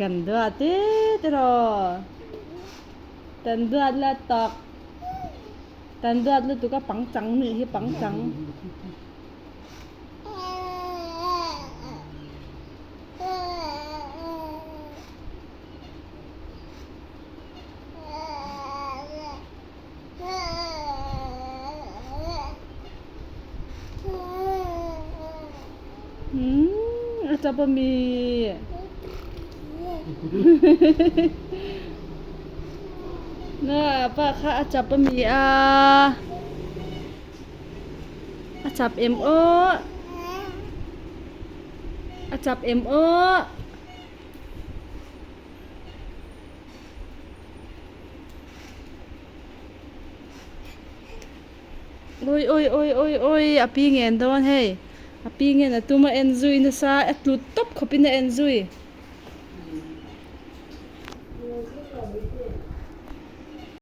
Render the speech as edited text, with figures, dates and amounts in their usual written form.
กันด้วยติดรอตันด้วยละตอกตันด้วยละตุกปังจังนี่ที่ปังจังอาจจะบะมีน่ะป้าค่ะอาจจะบะมีอาจับเอ็มโออาจับเอ็มโอโอ้ยโอ้ยโอ้ยโอ้ยโอ้ยอาปีเงินโดนเฮ้อาปีเงินอะตัวมาเอ็นจุยนะซาเอ็ดลุดตบเขาเป็นเอ็นจุย